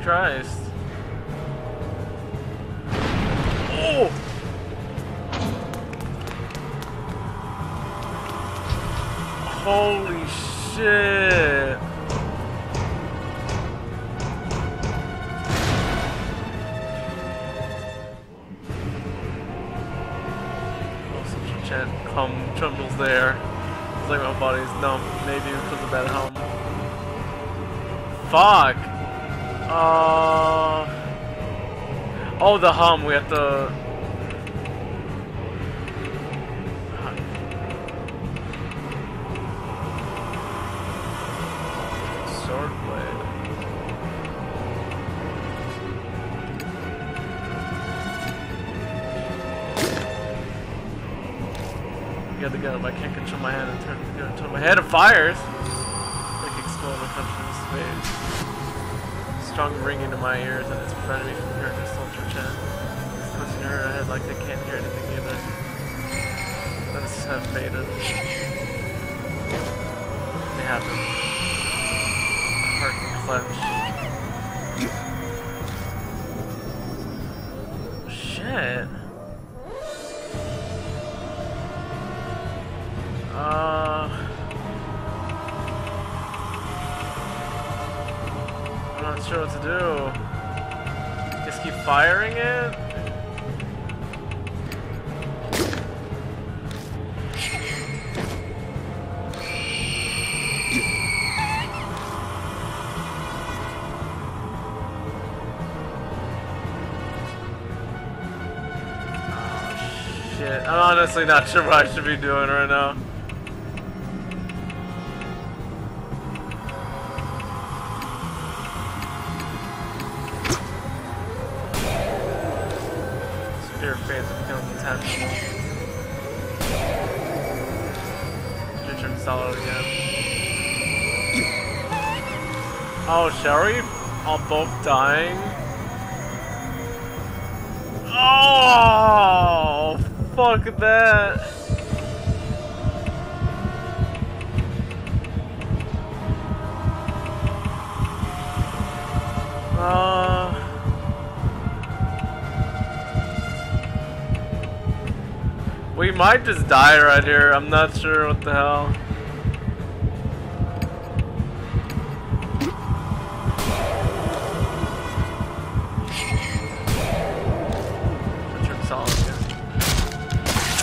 Christ. Oh! Holy shit. Hum trembles there. It's like my body's numb, maybe because of that hum. Fuck! Oh, the hum, we have to... Sword blade. Get the gun, but I can't control my hand and turn the gun until my head fires. Like exploding comes from space. Strong ringing in my ears, and it's preventing me from hearing this ultra chat. It's closing her head like they can't hear anything either. Then it's have faded. They happen. Heart clench. Shit. I'm not sure what to do. Just keep firing it? Oh shit. I'm honestly not sure what I should be doing right now. Your face becomes intentional. Your turn solid again. Oh, shall we all both dying? Oh, fuck that. We might just die right here. I'm not sure what the hell. Return solid again.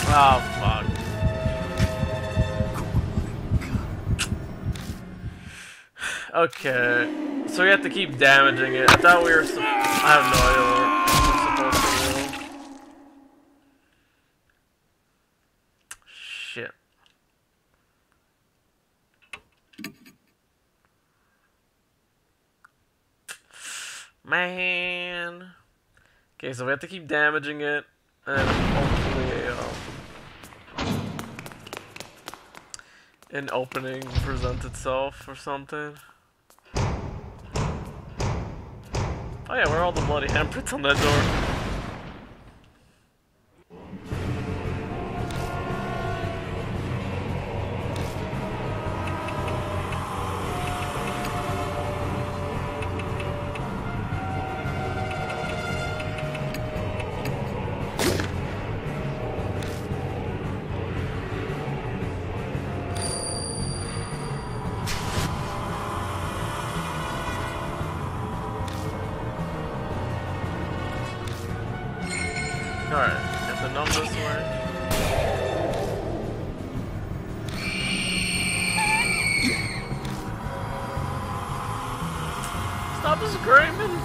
Oh fuck. Okay. So we have to keep damaging it. I thought we were I have no idea what we're supposed to do. Shit. Man. Okay, so we have to keep damaging it, and hopefully an opening presents itself or something. Oh yeah, where are all the bloody handprints on that door? Alright, get the numb this way. Stop screaming!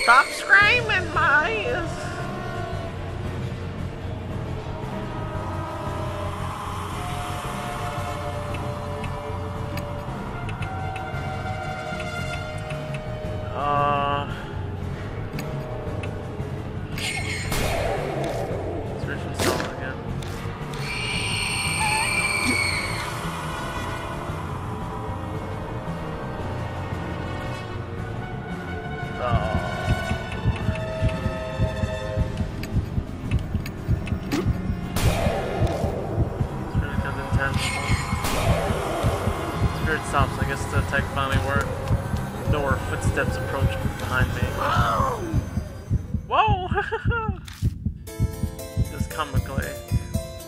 Stop screaming, Myers! attack finally worked. No more footsteps approach behind me. Whoa! Just comically.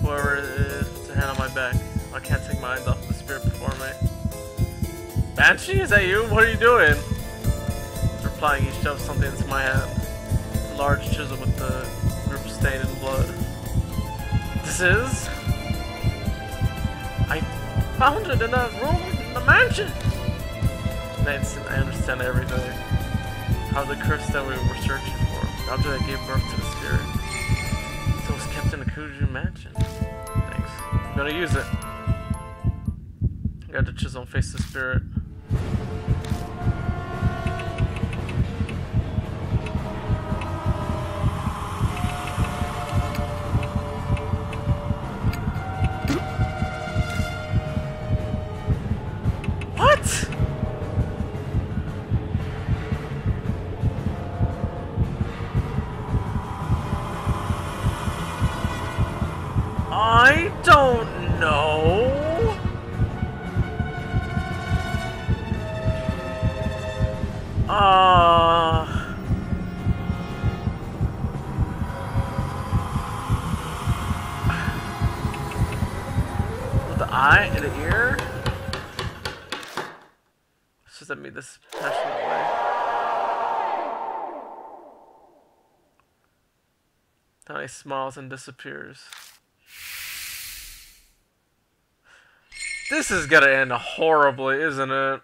Whoever it is puts a hand on my back. I can't take my eyes off the spirit before me. Banshee, is that you? What are you doing? He's replying, he shoves something into my hand. A large chisel with the group stained in blood. This is? I found it in a room in the mansion! I understand everything. How the curse that we were searching for. The object that gave birth to the spirit. So it was kept in the Kuju mansion. Thanks. I'm gonna use it. Got the chisel and face the spirit. What? I don't know. With the eye and the ear? It's just at me this passionate way. Then he smiles and disappears. This is gonna end horribly, isn't it?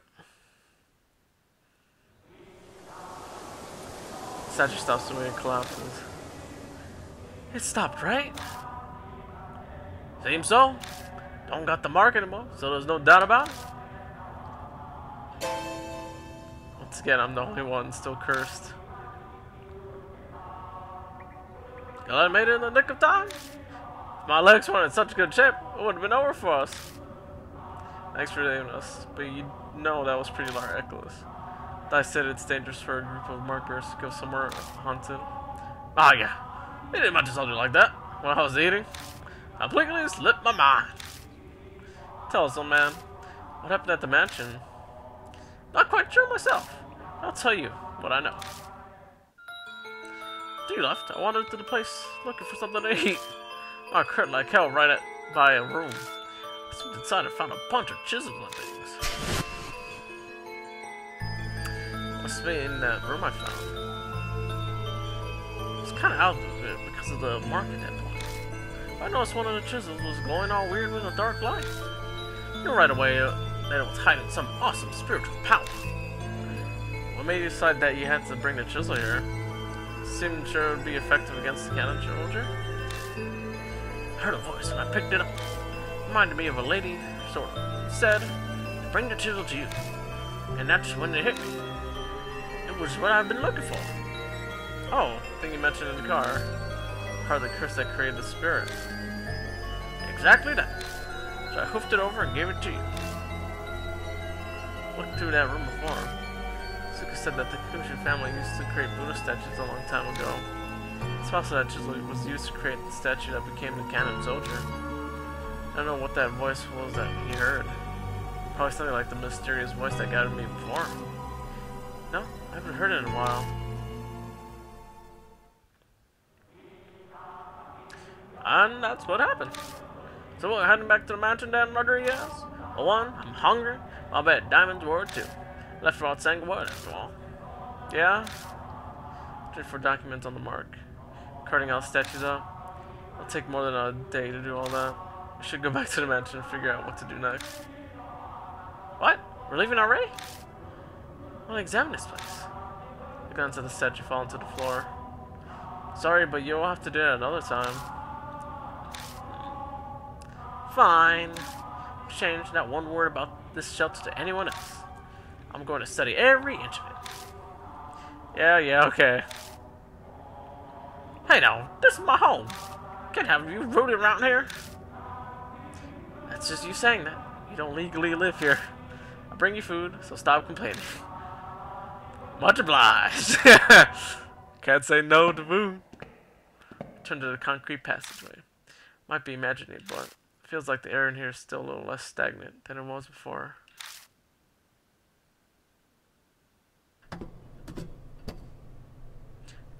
Statue stops the way and collapses. It stopped, right? Seems so. Don't got the mark anymore, so there's no doubt about it. Once again, I'm the only one still cursed. Glad I made it in the nick of time. If my legs weren't in such good shape, it would have been over for us. Thanks for leaving us, but you know that was pretty reckless. I said it's dangerous for a group of markers to go somewhere haunted. Ah, yeah. They didn't much told you like that when I was eating. Completely slipped my mind. Tell us, old man, what happened at the mansion? Not quite sure myself. I'll tell you what I know. After you left, I wandered to the place looking for something to eat. I curtained like hell right by a room. I slipped inside and found a bunch of chisels and things. Must be in that room I found. It was kind of out of it because of the mark at that point. I noticed one of the chisels was glowing all weird with a dark light. I knew right away that it was hiding some awesome spiritual power. What made you decide that you had to bring the chisel here? It seemed sure it would be effective against the Kannon soldier. I heard a voice and I picked it up. It reminded me of a lady, sort of. It said, bring the chisel to you. And that's when it hit me. It was what I've been looking for. Oh, the thing you mentioned in the car. Part of the curse that created the spirit. Exactly that. So I hoofed it over and gave it to you. Looked through that room before. Suka said that the Kushu family used to create Buddha statues a long time ago. It's possible that chisel was used to create the statue that became the Kannon soldier. I don't know what that voice was that he heard. Probably something like the mysterious voice that guided me before. No, I haven't heard it in a while. And that's what happened. So we're heading back to the mansion down Rodriguez? For one, I'm hungry. I'll bet diamonds were too. Left without saying a word after all. Yeah? Just for documents on the mark. Carting all statues up. It'll take more than a day to do all that. We should go back to the mansion and figure out what to do next. What? We're leaving already? I want to examine this place. Look onto the statue, fall into the floor. Sorry, but you'll have to do it another time. Fine. Change not one word about this shelter to anyone else. I'm going to study every inch of it. Yeah, okay. Hey now, this is my home. Can't have you rooted around here. That's just you saying that. You don't legally live here. I'll bring you food, so stop complaining. Much obliged. Can't say no to food. Turn to the concrete passageway. Might be imagining, but it feels like the air in here is still a little less stagnant than it was before.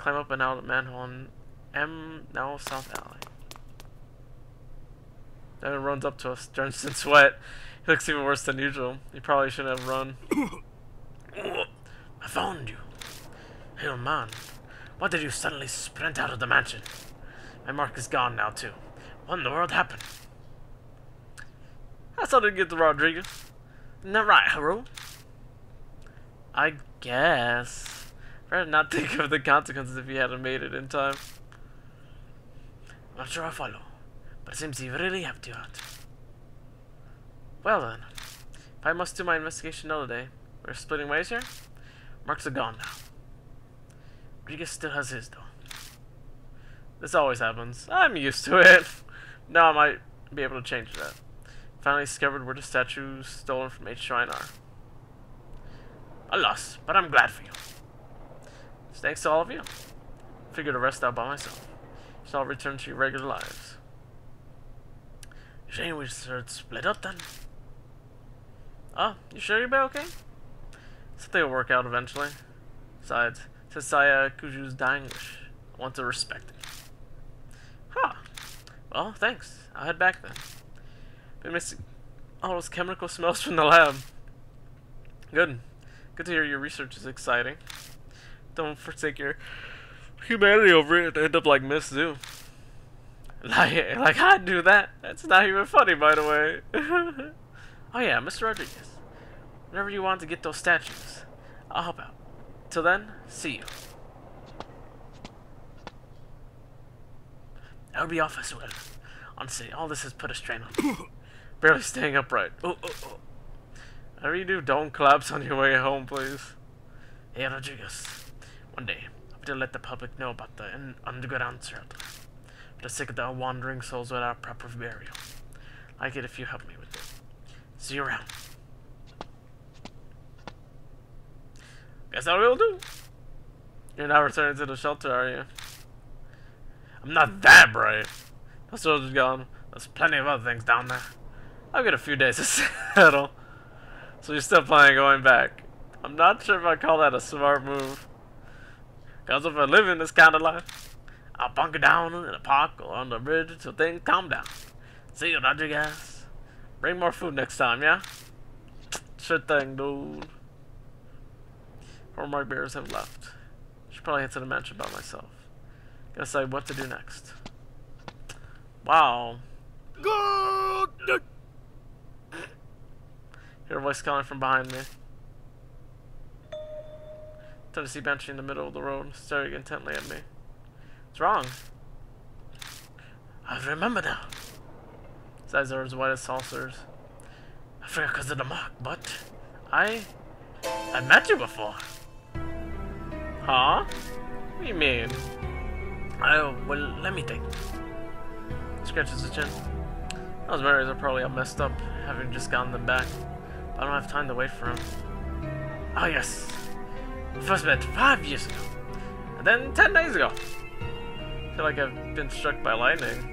Climb up and out of manhole in now South Alley. Then it runs up to us, drenched in sweat. He looks even worse than usual. He probably shouldn't have run. I found you. Hey, man. Why did you suddenly sprint out of the mansion? My mark is gone now, too. What in the world happened? That's how to get to Rodriguez. Isn't that right, Haru? I guess. I'd not think of the consequences if he hadn't made it in time. Not sure I follow, but it seems you really have to out. Well then, if I must do my investigation another day, we're splitting ways here? Marks are gone now. Rodriguez still has his, though. This always happens. I'm used to it. Now I might be able to change that. Finally discovered where the statues stolen from H. Shrine are. A loss, but I'm glad for you. Thanks to all of you. Figured the rest out by myself. So I'll return to your regular lives. You saying we should split up then? Oh, you sure you'll be okay? Something will work out eventually. Besides, since Saya Kuju's dying wish, I want to respect it. Huh. Well, thanks. I'll head back then. Been missing all those chemical smells from the lab. Good. Good to hear your research is exciting. Don't forsake your humanity over it and end up like Miss Zoo. Like I'd do that. That's not even funny, by the way. Oh yeah, Mr. Rodriguez. Whenever you want to get those statues, I'll help out. Till then, see you. That would be off as well. Honestly, all this has put a strain on me. Barely staying upright. Oh. Whatever you do, don't collapse on your way home, please. Hey, Rodriguez. One day, I'll have to let the public know about the underground circle. For the sake of the wandering souls without proper burial. I get if you help me with it. See you around. Guess I will do. You're not returning to the shelter, are you? I'm not that bright. The soldier's gone. There's plenty of other things down there. I've got a few days to settle. So you're still planning on going back. I'm not sure if I call that a smart move. Cause if I live in this kind of life, I'll bunker down in the park or on the bridge until things calm down. See you, Rodriguez. Bring more food next time, yeah? Sure thing, dude. 4 more bears have left. Should probably head to the mansion by myself. Gotta decide what to do next. Wow. Good. Hear a voice calling from behind me. Turn to see Banshee in the middle of the road, staring intently at me. What's wrong? I remember now. His eyes are as white as saucers. I forgot because of the mark, but I met you before. Huh? What do you mean? Well, let me think. Scratches his chin. Those memories are probably all messed up, having just gotten them back. I don't have time to wait for him. Oh yes. We first met 5 years ago. And then 10 days ago. I feel like I've been struck by lightning.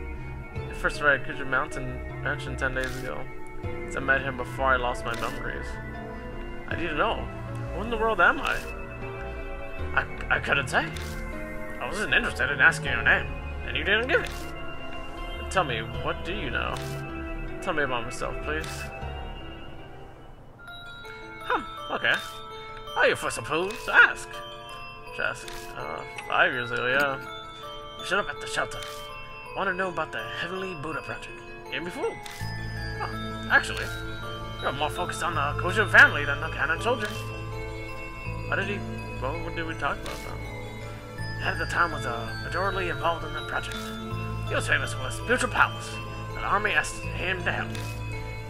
I first arrived at Kuja Mountain Mansion 10 days ago. Since I met him before I lost my memories. I need to know. Who in the world am I? I couldn't say. I wasn't interested in asking your name, and you didn't give it. Tell me, what do you know? Tell me about myself, please. Huh, okay. How are you for supposed to ask? Just, 5 years ago, yeah. You showed up at the shelter. Want to know about the Heavenly Buddha Project. Gave me food. Oh, actually, you're more focused on the Kosho family than the Kannon children. What did we talk about then? Head at the time was majorly involved in the project. He was famous for his spiritual powers, and the army asked him to help.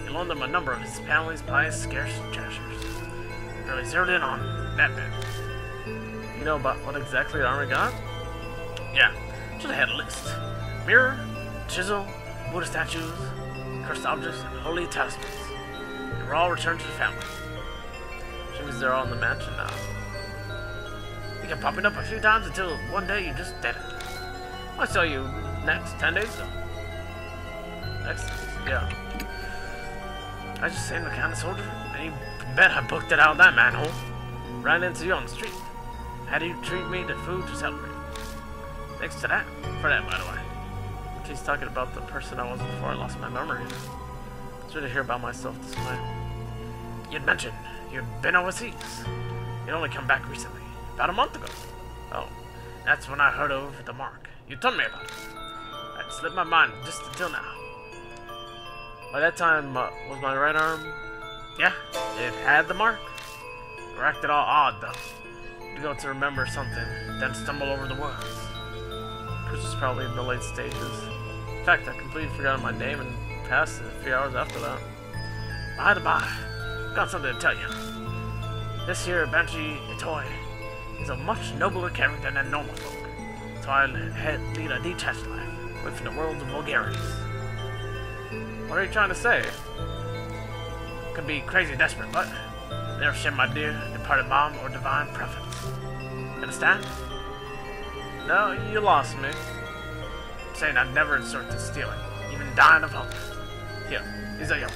He loaned them a number of his family's prized scarce treasures. Really zeroed in on that bit. You know about what exactly the army got? Yeah, should have had a list. Mirror, chisel, Buddha statues, cursed objects, and holy talismans. They were all returned to the family. Which means they're all in the mansion now. You kept popping up a few times until one day you just did it. I saw you next 10 days ago. Yeah. I just saved the kind of soldier, and you bet I booked it out of that manhole. Ran into you on the street. How do you treat me to food to celebrate? Thanks to that. For that, by the way. She's talking about the person I was before I lost my memory. It's good to hear about myself this way. You'd mentioned you'd been overseas. You'd only come back recently. About a month ago. Oh. That's when I heard of the mark. You told me about it. I'd slipped my mind just until now. By that time, was my right arm? Yeah, it had the mark. It acted all odd, though. You go to remember something, then stumble over the words. Which was probably in the late stages. In fact, I completely forgot my name and passed it a few hours after that. By the by, I've got something to tell you. This here Banshee Itoy is a much nobler character than normal folk. So I lead a detached life, away from the world's vulgarities. What are you trying to say? Could be crazy desperate, but never share my dear departed mom or divine preference. Understand? No, you lost me. I'm saying I'd never resort to stealing, even dying of hunger. Here, these are yours.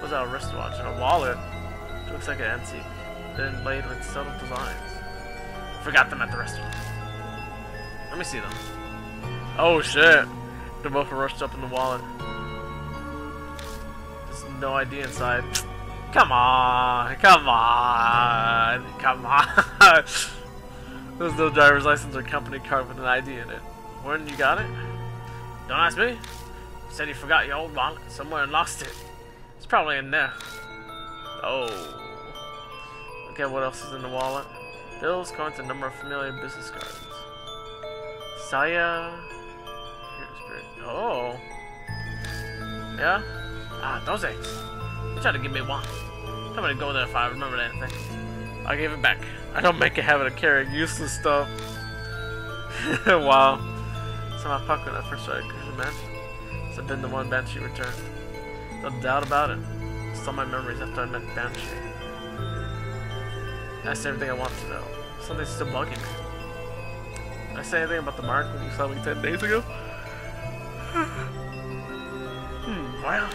Was that a wristwatch and a wallet? It looks like an antique, then inlaid with subtle designs. Forgot them at the restaurant. Let me see them. Oh shit! They're both rushed up in the wallet. There's no ID inside. Come on! Come on! Come on! There's no driver's license or company card with an ID in it. When you got it? Don't ask me. You said you forgot your old wallet somewhere and lost it. It's probably in there. Oh. Okay, what else is in the wallet? Bills, coins, and a number of familiar business cards. Saya. Oh. Yeah? Ah, those eggs. You tried to give me one. I'm gonna go there if I remember anything. I gave it back. I don't make a habit of carrying useless stuff. Wow. So my pocket when I first started Cruising Mansion. It's been the one Banshee returned. No doubt about it. It's all my memories after I met Banshee. That's everything I want to know. Something's still bugging me. Did I say anything about the mark when you saw me 10 days ago? Well,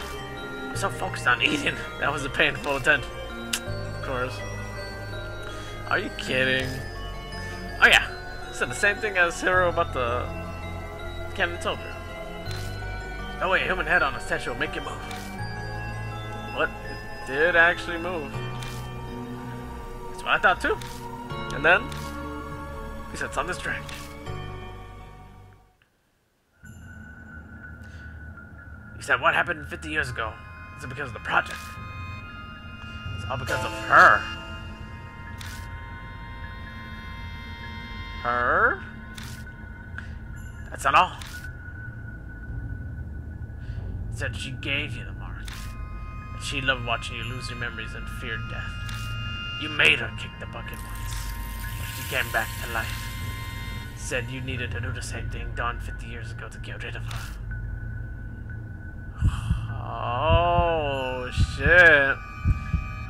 I'm so focused on eating. That was a painful attempt. Of course. Are you kidding? Oh yeah. Said the same thing as Hero about the Kannon told you. No way a human head on a statue will make you move. What? It did actually move. That's what I thought too. And then? He said something strange. He said what happened 50 years ago is it because of the project? It's all because of her. Her? That's not all. He said she gave you the mark. And she loved watching you lose your memories and feared death. You made her kick the bucket once. She came back to life. Said you needed to do the same thing done 50 years ago to get rid of her. Oh shit.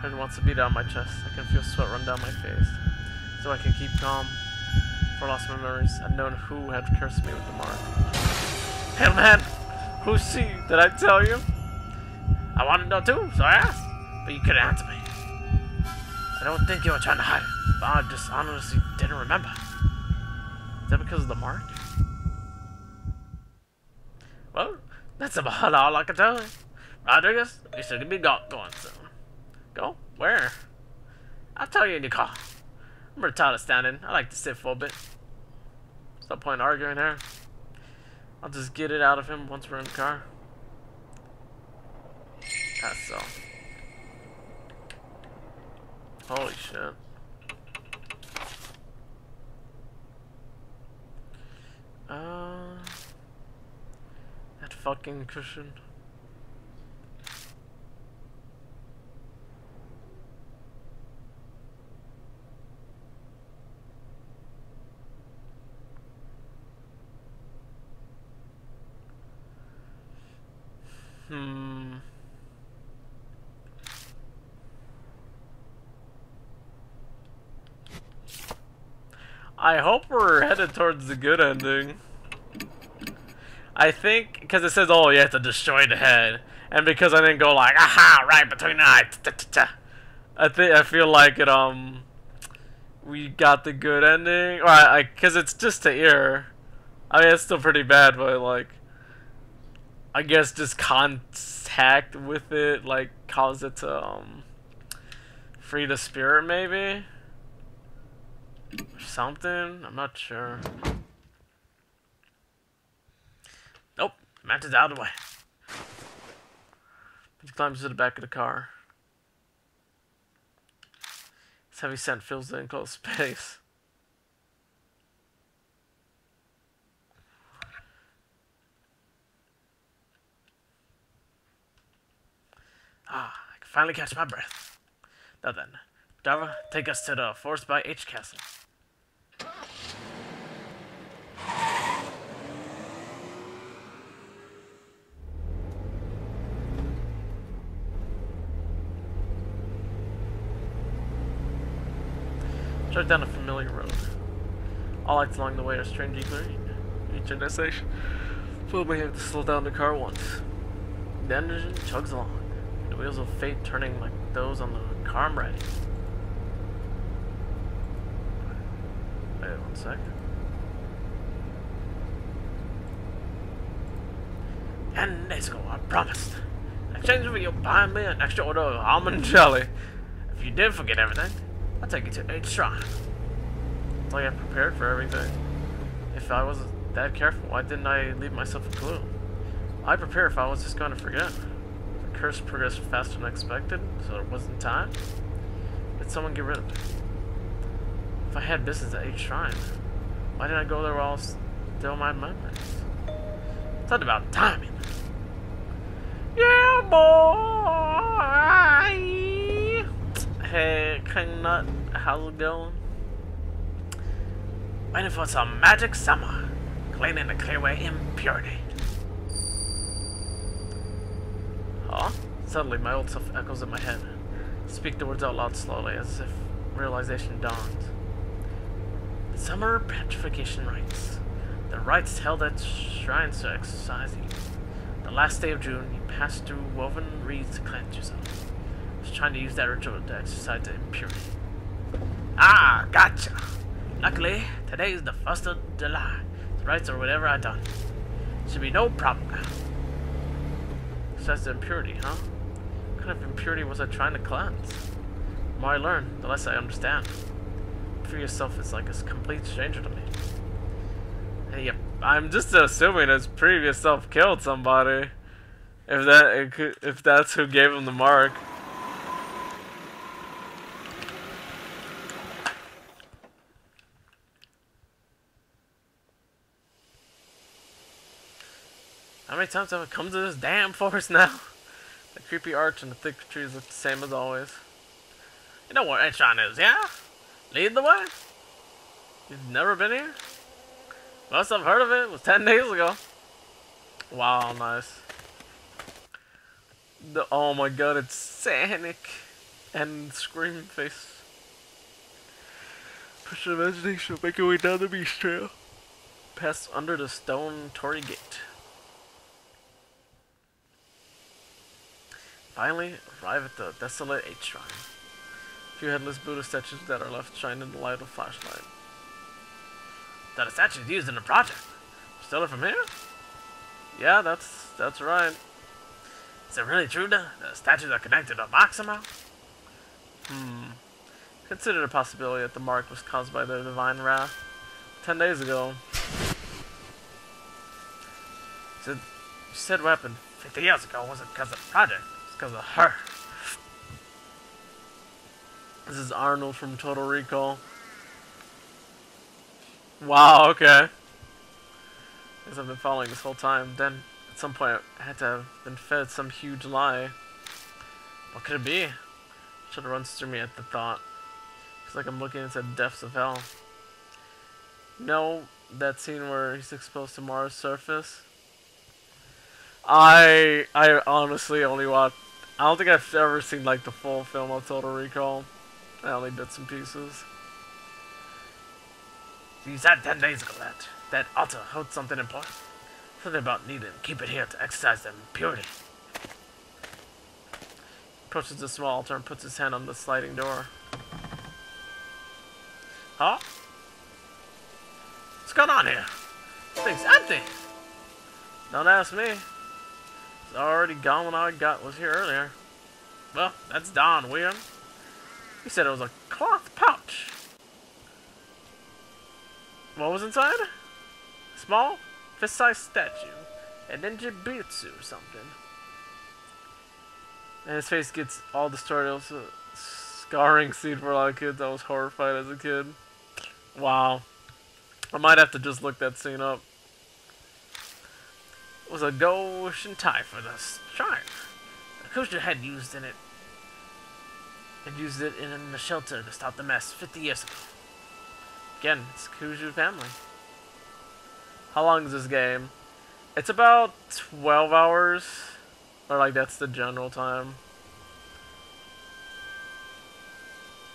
Heart wants to beat out my chest. I can feel sweat run down my face. So I can keep calm. Before I lost my memories, I'd known who had cursed me with the mark. Hey man, who's she? Did I tell you? I wanted to know too, so I asked. But you couldn't answer me. I don't think you were trying to hide it, but I just honestly didn't remember. Is that because of the mark? Well, that's about all I can tell you. Rodriguez, you should be going soon. Go? Where? I'll tell you in your car. I'm pretty tired of standing. I like to sit for a bit. There's no point arguing here. I'll just get it out of him once we're in the car. That's so. Holy shit. That fucking cushion. I hope we're headed towards the good ending. I think, because it says, oh, you have to destroy the head. And because I didn't go like, aha, right between the eyes. I feel like it, we got the good ending. Or cause it's just to ear. I mean, it's still pretty bad, but like, I guess just contact with it like caused it to free the spirit maybe, or something. I'm not sure. Nope, match is out of the way. He climbs to the back of the car. His heavy scent fills the enclosed space. Ah, I can finally catch my breath. Now then, Java, take us to the Forest by H Castle. Drive down a familiar road. All lights along the way are strangely green. Each destination will may have to slow down the car once. The engine chugs along, the wheels of fate turning like those on the car I'm riding. Wait 1 sec. 10 days ago, I promised. In exchange for you buying me an extra order of almond jelly. If you did forget everything, I'll take you to H Shrine. It's like I prepared for everything. If I wasn't that careful, why didn't I leave myself a clue? I prepare if I was just going to forget. The curse progressed faster than expected, so there wasn't time. Did someone get rid of it? If I had business at H Shrine, why didn't I go there while still my memories? It's not about timing. Yeah, boy! Hey, Kannon, how's it going? Waiting for some magic summer. Cleaning to clear away impurity. Huh? Suddenly, my old self echoes in my head. Speak the words out loud slowly, as if realization dawns. Summer petrification rites. The rites held at shrines to exercise you. The last day of June, you pass through woven reeds to cleanse yourself. I was trying to use that ritual to exercise the impurity. Ah, gotcha. Luckily, today is the 1st of July. The rites or whatever I done. Should be no problem now. Exercise the impurity, huh? What kind of impurity was I trying to cleanse? The more I learn, the less I understand. For yourself is like a complete stranger to me. Hey, yep. I'm just assuming his previous self killed somebody. If that's who gave him the mark. How many times have I come to this damn forest now? The creepy arch and the thick trees look the same as always. You know where H Shrine is, yeah? Lead the way. You've never been here? Most I've heard of it was 10 days ago. Wow, nice. Oh my god, it's Sanic and Screaming Face. Push your imagination, make your way down the beach trail. Pass under the stone Torii Gate. Finally, arrive at the desolate H Shrine. A few headless Buddha statues that are left shine in the light of flashlight. That the statues used in the project. Still from here? Yeah, that's right. Is it really true that the statues are connected to Maxima? Consider the possibility that the mark was caused by their divine wrath. 10 days ago. You said what happened 50 years ago wasn't because of the project. It's because of her. This is Arnold from Total Recall. Wow, okay. Because I've been following this whole time. Then, at some point, I had to have been fed some huge lie. What could it be? Should have runs through me at the thought. It's like I'm looking into the depths of hell. You know that scene where he's exposed to Mars' surface? I honestly only watched... I don't think I've ever seen like the full film of Total Recall. I only bits and pieces. You said 10 days ago that altar held something important. Something about needing to keep it here to exercise the impurity. Approaches the small altar and puts his hand on the sliding door. Huh? What's going on here? This thing's empty. Don't ask me. It's already gone when I was here earlier. Well, that's Don, William. He said it was a cloth pouch. What was inside? Small, fist-sized statue. A ninjutsu or something. And his face gets all distorted. It was a scarring scene for a lot of kids. I was horrified as a kid. Wow. I might have to just look that scene up. It was a Goshen tie for the shrine. The Kuja had used it in the shelter to stop the mess 50 years ago. Again, it's Kuju family. How long is this game? It's about 12 hours. Or like that's the general time.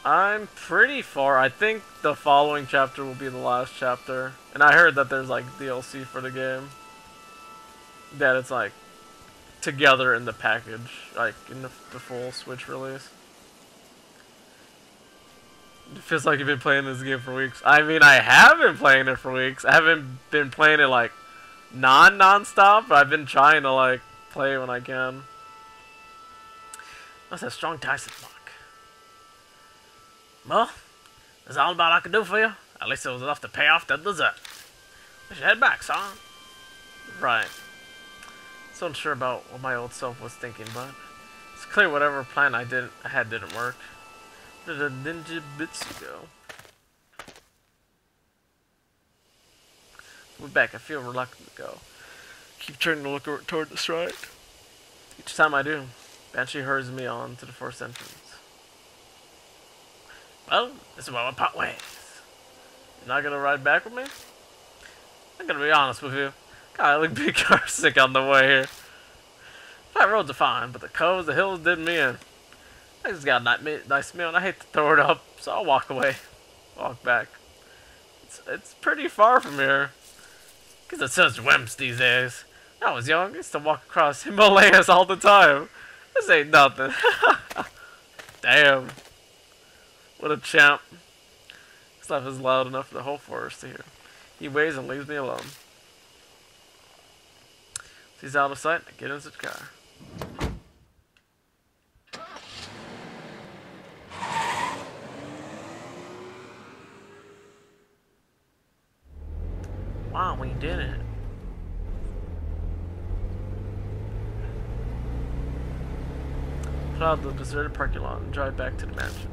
I'm pretty far. I think the following chapter will be the last chapter. And I heard that there's like DLC for the game. That it's like together in the package. Like in the full Switch release. It feels like you've been playing this game for weeks. I mean, I have been playing it for weeks. I haven't been playing it like non-stop, but I've been trying to like play when I can. That's a strong Tyson block. Well, that's all about I can do for you. At least it was enough to pay off the dessert. We should head back, son. Right. So unsure about what my old self was thinking, but it's clear whatever plan I had didn't work. Where did the ninjutsu go? We're back. I feel reluctant to go. Keep turning to look toward the shrine. Each time I do, Banshee hurries me on to the first entrance. Well, this is where we part ways. You're not gonna ride back with me? I'm gonna be honest with you. God, I look big car sick on the way here. Flat roads are fine, but the coves, the hills did me in. I just got a nice meal and I hate to throw it up, so I'll walk away. Walk back. It's pretty far from here. Kids are such wimps these days. When I was young, I used to walk across Himalayas all the time. This ain't nothing. Damn. What a champ. This stuff is loud enough for the whole forest to hear. He waves and leaves me alone. He's out of sight. I get into the car. Wow, we did it. Put out the deserted parking lot and drive back to the mansion.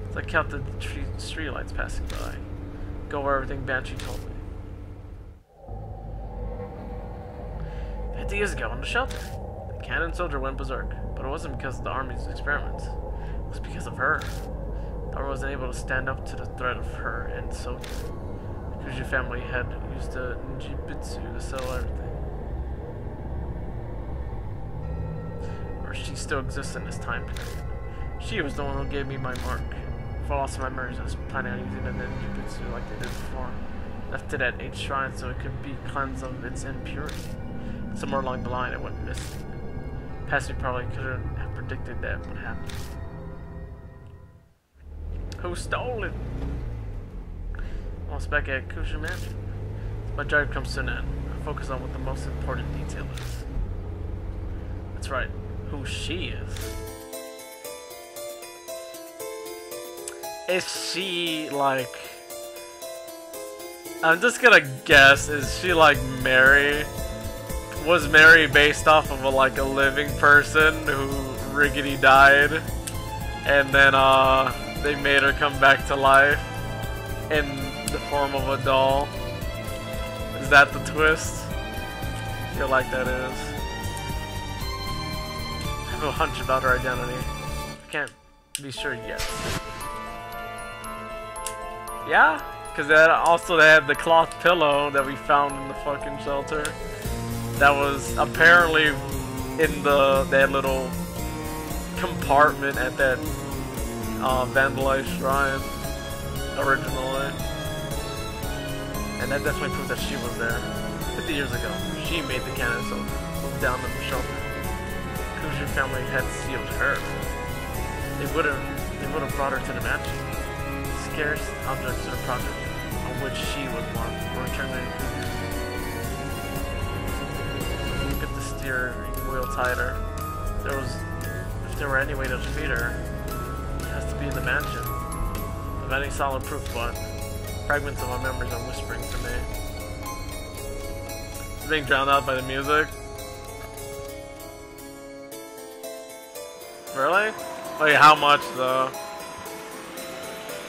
As I count the streetlights passing by, go over everything Banshee told me. 50 years ago in the shelter. The Kannon soldier went berserk, but it wasn't because of the army's experiments. It was because of her. Dora wasn't able to stand up to the threat of her and Soki. The Kuju family had used the ninjutsu to settle everything. Or she still exists in this time period. She was the one who gave me my mark. For lost my memories, I was planning on using the ninjutsu like they did before. Left it at 8 shrines so it could be cleansed of its impurity. Somewhere along the line, it went missing. Passy probably couldn't have predicted that would happen. Who stole it? Almost back at Kuju Mansion. As my drive comes to an end, I focus on what the most important detail is. That's right, who she is. Is she like... I'm just gonna guess, is she like Mary? Was Mary based off of a living person who riggedy died? And then they made her come back to life in the form of a doll? Is that the twist? I feel like that is. I have a hunch about her identity. I can't be sure yet. Yeah? Because they had the cloth pillow that we found in the fucking shelter. That was apparently in that little compartment at that vandalized shrine originally. And that definitely proves that she was there. 50 years ago, she made the Kannon so moved down to the shelter. Kuju family had sealed her. They would have brought her to the mansion. scarce objects to the project on which she was one were terminated. Get the steering wheel tighter. If there were any way to defeat her, it has to be in the mansion. Of any solid proof, but fragments of my memories are whispering to me. Being drowned out by the music. Really? Like how much though?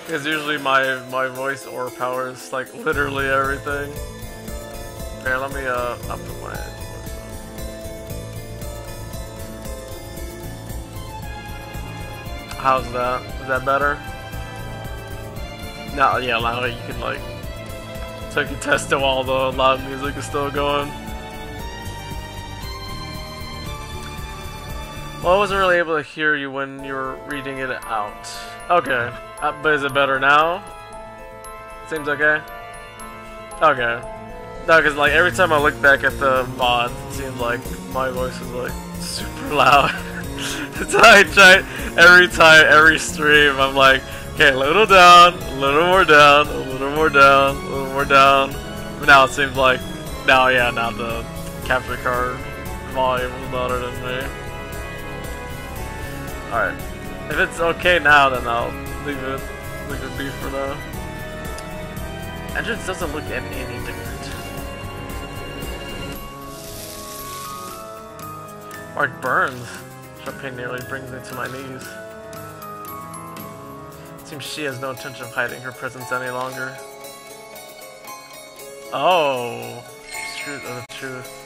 Because usually my voice overpowers like literally everything. Here, let me up my. How's that? Is that better? No, yeah, now you can like take a test while the loud music is still going. Well, I wasn't really able to hear you when you were reading it out. Okay, but is it better now? Seems okay? Okay. No, because like every time I look back at the mods, it seems like my voice is like super loud. So I try every stream, I'm like, okay, a little down, a little more down, a little more down, a little more down. But now it seems like, now the capture card volume is louder than me. Alright. If it's okay now, then I'll leave it be for now. Entrance doesn't look any different. Mark burns. Champagne nearly brings me to my knees. Seems she has no intention of hiding her presence any longer. Oh, it's true. The truth.